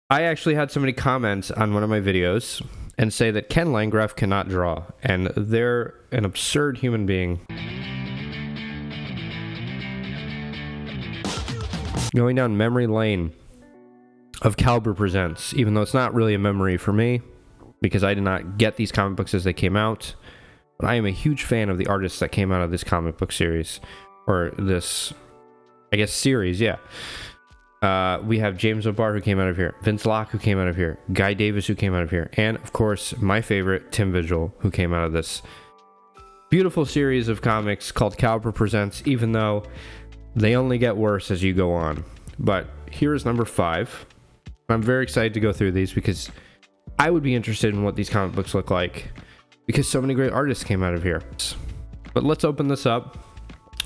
I actually had somebody comment on one of my videos and say that Ken Landgraf cannot draw, and they're an absurd human being. Going down memory lane of Caliber Presents, even though it's not really a memory for me, because I did not get these comic books as they came out, but I am a huge fan of the artists that came out of this comic book series, or this, I guess, series, yeah. We have James O'Barr, who came out of here, Vince Locke, who came out of here, Guy Davis, who came out of here, and of course my favorite, Tim Vigil, who came out of this beautiful series of comics called Caliber Presents, even though they only get worse as you go on. But here is number 5. I'm very excited to go through these because I would be interested in what these comic books look like, because so many great artists came out of here. But let's open this up.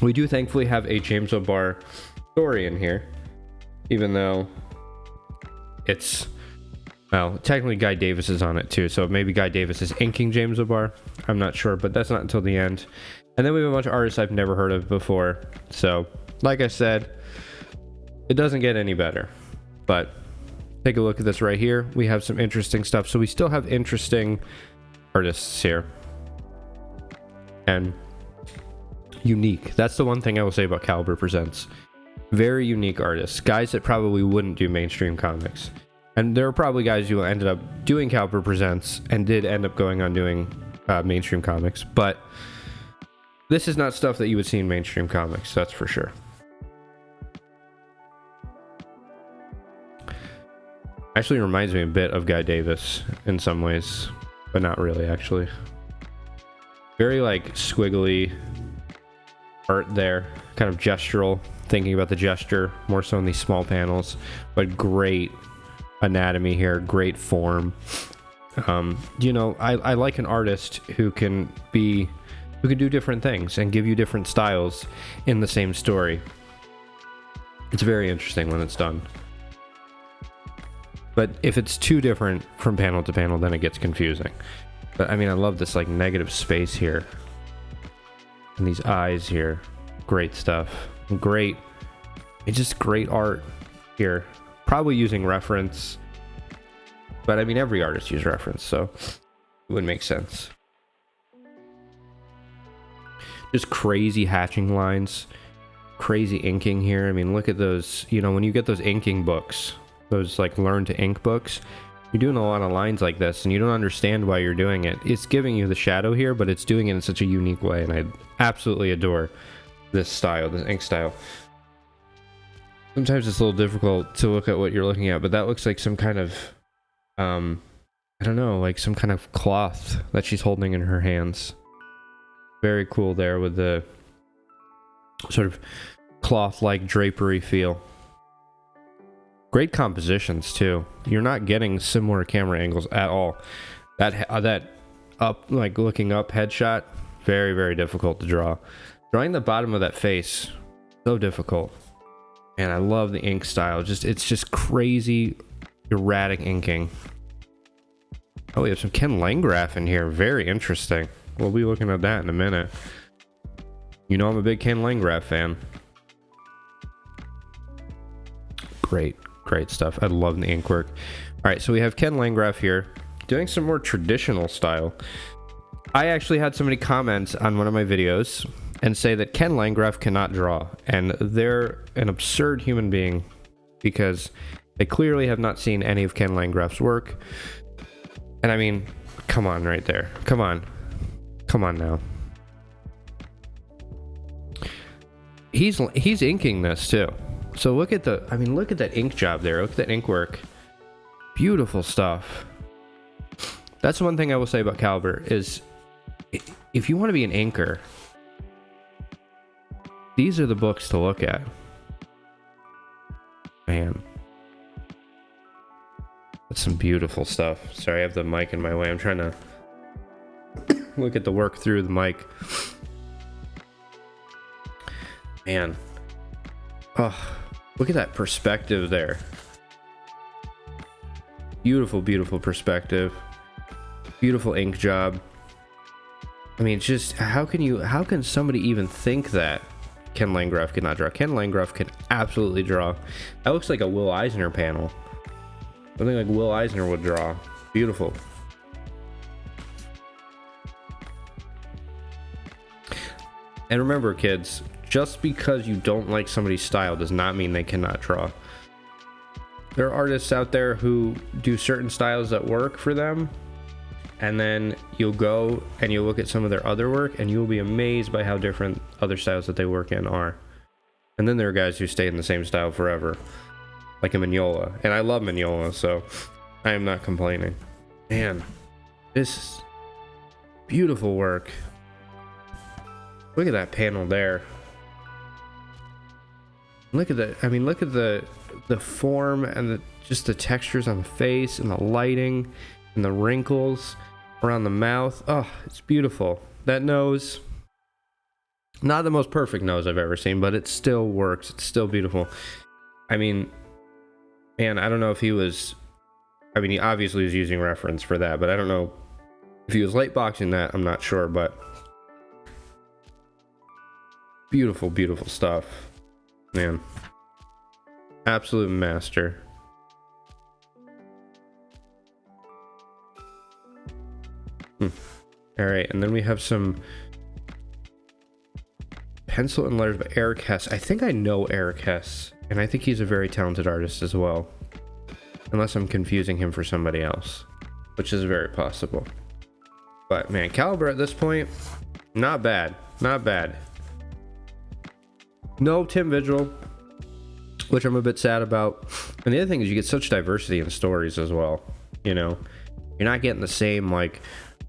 We do thankfully have a James O'Barr story in here, even though it's, well, technically Guy Davis is on it too, so maybe Guy Davis is inking James O'Barr. I'm not sure, but that's not until the end. And then we have a bunch of artists I've never heard of before. So, like I said, it doesn't get any better. But take a look at this right here. We have some interesting stuff. So we still have interesting artists here. And unique. That's the one thing I will say about Caliber Presents. Very unique artists, guys that probably wouldn't do mainstream comics. And there are probably guys who ended up doing Caliber Presents and did end up going on doing mainstream comics, but this is not stuff that you would see in mainstream comics, that's for sure. Actually reminds me a bit of Guy Davis in some ways, but not really actually. Very like squiggly art there, kind of gestural, thinking about the gesture more so in these small panels, but great anatomy here, great form. You know, I like an artist who can do different things and give you different styles in the same story. It's very interesting when it's done. But if it's too different from panel to panel, then it gets confusing. But I mean, I love this like negative space here. And these eyes here. Great stuff. Great. It's just great art here. Probably using reference. But I mean, every artist uses reference, so it would make sense. Just crazy hatching lines. Crazy inking here. I mean, look at those. You know, when you get those inking books, those like learn to ink books, you're doing a lot of lines like this and you don't understand why you're doing it. It's giving you the shadow here, but it's doing it in such a unique way, and I absolutely adore this style, this ink style. Sometimes it's a little difficult to look at what you're looking at, but that looks like some kind of I don't know, like some kind of cloth that she's holding in her hands. Very cool there with the sort of cloth-like drapery feel. Great compositions too. You're not getting similar camera angles at all. That up, like looking up headshot, very, very difficult to draw. Drawing the bottom of that face, so difficult. And I love the ink style. It's just crazy, erratic inking. Oh, we have some Ken Landgraf in here. Very interesting. We'll be looking at that in a minute. You know I'm a big Ken Landgraf fan. Great stuff. I love the ink work. All right, so we have Ken Landgraf here doing some more traditional style. I actually had somebody comment on one of my videos and say that Ken Landgraf cannot draw, and they're an absurd human being because they clearly have not seen any of Ken Landgraf's work. And I mean, come on right there. Come on now. He's inking this too. So look at that ink job there. Look at that ink work. Beautiful stuff. That's one thing I will say about Caliber is if you want to be an inker, these are the books to look at. Man. That's some beautiful stuff. Sorry, I have the mic in my way. I'm trying to look at the work through the mic. Man. Oh, look at that perspective there. Beautiful, beautiful perspective. Beautiful ink job. I mean, it's just, how can somebody even think that Ken Landgraf cannot draw? Ken Landgraf can absolutely draw. That looks like a Will Eisner panel. Something like Will Eisner would draw. Beautiful. And remember, kids, just because you don't like somebody's style does not mean they cannot draw. There are artists out there who do certain styles that work for them, and then you'll go and you'll look at some of their other work and you'll be amazed by how different other styles that they work in are. And then there are guys who stay in the same style forever, like a Mignola. And I love Mignola, so I am not complaining. Man, this is beautiful work. Look at that panel there. Look at that. I mean, look at the form and just the textures on the face and the lighting and the wrinkles around the mouth. Oh, it's beautiful. That nose, not the most perfect nose I've ever seen, but it still works. It's still beautiful. I mean, man, I don't know if he was, I mean, he obviously was using reference for that, but I don't know if he was late boxing that. I'm not sure, but beautiful, beautiful stuff, man. Absolute master. All right, and then we have some pencil and letters by Eric Hess. I think I know Eric Hess, and I think he's a very talented artist as well, unless I'm confusing him for somebody else, which is very possible. But man, Caliber at this point, not bad, not bad. No Tim Vigil, which I'm a bit sad about. And the other thing is you get such diversity in stories as well. You know, you're not getting the same like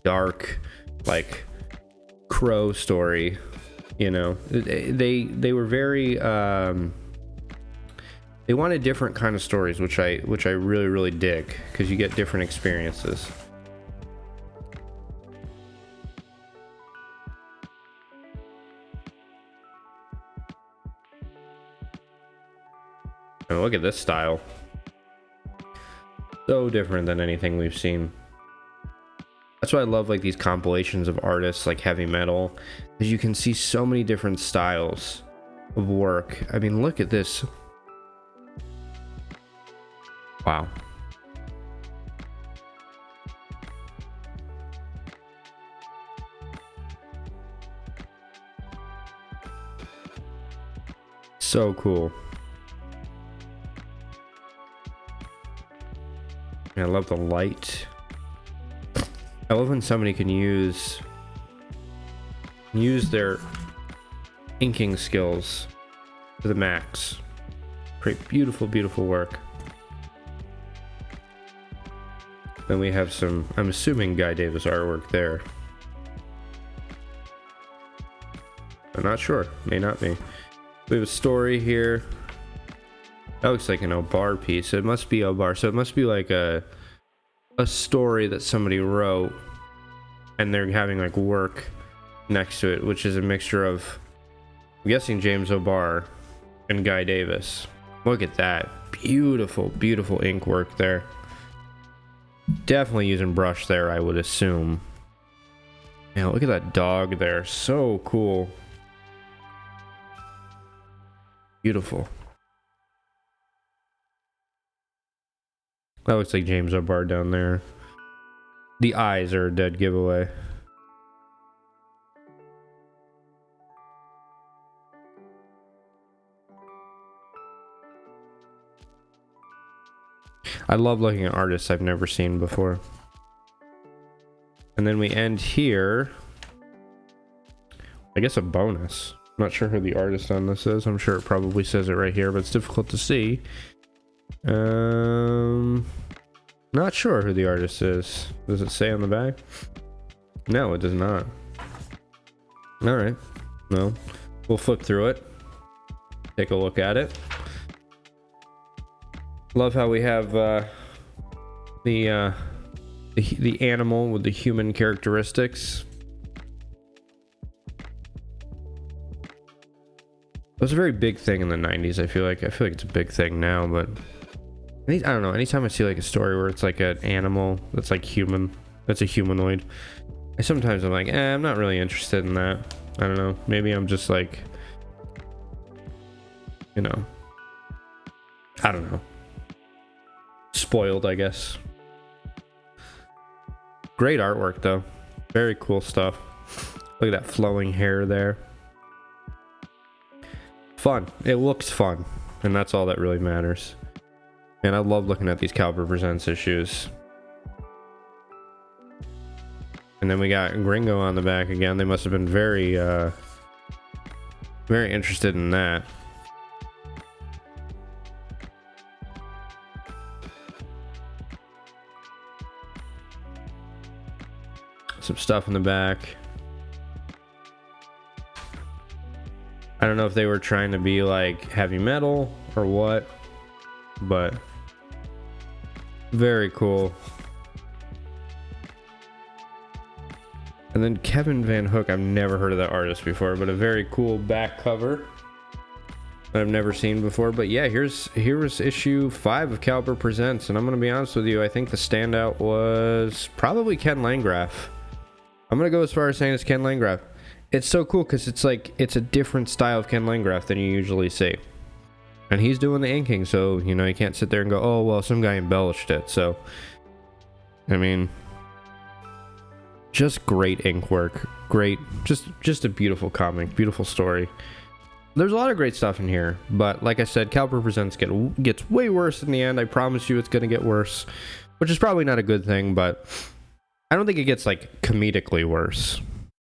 dark, like Crow story. You know, they were very they wanted different kind of stories, which I really, really dig, because you get different experiences. And look at this style. So different than anything we've seen. That's why I love like these compilations of artists like heavy metal, because you can see so many different styles of work. I mean, look at this. Wow. So cool. I love the light. I love when somebody can use their inking skills to the max. Create beautiful, beautiful work. Then we have some, I'm assuming, Guy Davis artwork there. I'm not sure. May not be. We have a story here. That looks like an Obar piece. It must be Obar, so it must be like a story that somebody wrote, and they're having like work next to it, which is a mixture of, I'm guessing, James O'Barr and Guy Davis. Look at that. Beautiful, beautiful ink work there. Definitely using brush there, I would assume. Man, look at that dog there. So cool. Beautiful. That looks like James O'Barr down there. The eyes are a dead giveaway. I love looking at artists I've never seen before. And then we end here. I guess a bonus. I'm not sure who the artist on this is. I'm sure it probably says it right here, but it's difficult to see. Not sure who the artist is. Does it say on the back? No, it does not. All right. Well, we'll flip through it. Take a look at it. Love how we have the animal with the human characteristics. It was a very big thing in the 90s. I feel like it's a big thing now, but I don't know. Anytime I see like a story where it's like an animal that's like human, that's a humanoid, I'm like, I'm not really interested in that. I don't know. Maybe I'm just like, you know, I don't know. spoiled, I guess. Great artwork though. Very cool stuff. Look at that flowing hair there. Fun. It looks fun. And that's all that really matters. And I love looking at these Caliber Presents issues. And then we got Gringo on the back again. They must have been very interested in that. Some stuff in the back. I don't know if they were trying to be like heavy metal or what, but very cool. And then Kevin Van Hook, I've never heard of that artist before, but a very cool back cover that I've never seen before. But yeah, here's issue 5 of Caliber Presents, and I'm gonna be honest with you, I think the standout was probably Ken Landgraf. I'm gonna go as far as saying it's Ken Landgraf. It's so cool because it's like it's a different style of Ken Landgraf than you usually see, and he's doing the inking, so you know you can't sit there and go, oh well, some guy embellished it. So I mean, just great ink work, great, just a beautiful comic, beautiful story. There's a lot of great stuff in here, but like I said, Caliber Presents gets way worse in the end. I promise you it's gonna get worse, which is probably not a good thing, but I don't think it gets like comedically worse,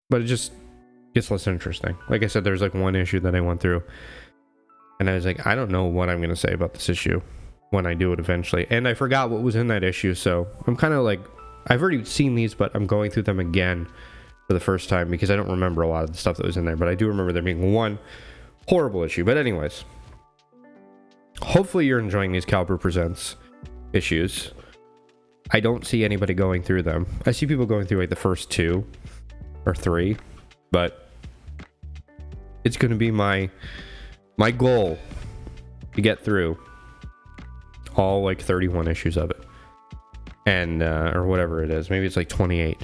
but it just gets less interesting. Like I said, there's like one issue that I went through and I was like, I don't know what I'm gonna say about this issue when I do it eventually, and I forgot what was in that issue, so I'm kind of like, I've already seen these, but I'm going through them again for the first time because I don't remember a lot of the stuff that was in there, but I do remember there being one horrible issue. But anyways, hopefully you're enjoying these Caliber Presents issues. I don't see anybody going through them. I see people going through like the first 2 or 3, but it's going to be my goal to get through all like 31 issues of it, and or whatever it is. Maybe it's like 28.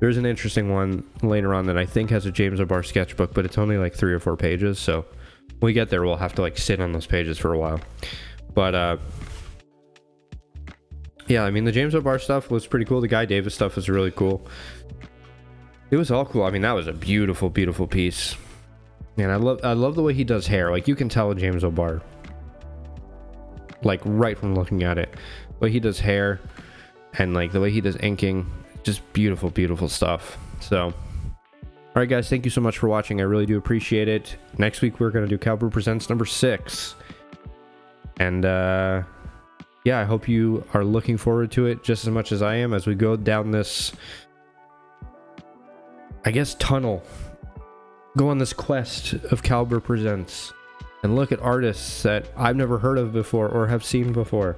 There's an interesting one later on that I think has a James O'Barr sketchbook, but it's only like 3 or 4 pages, so when we get there we'll have to like sit on those pages for a while. But yeah, I mean, the James O'Barr stuff was pretty cool. The Guy Davis stuff was really cool. It was all cool. I mean, that was a beautiful, beautiful piece. And I love the way he does hair. Like, you can tell James O'Barr, like, right from looking at it. The way he does hair and, like, the way he does inking. Just beautiful, beautiful stuff. So, all right, guys, thank you so much for watching. I really do appreciate it. Next week, we're going to do Caliber Presents number 6. And, yeah, I hope you are looking forward to it just as much as I am as we go down this, I guess, tunnel. Go on this quest of Caliber Presents and look at artists that I've never heard of before or have seen before,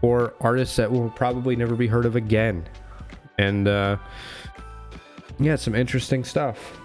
or artists that will probably never be heard of again. And yeah, some interesting stuff.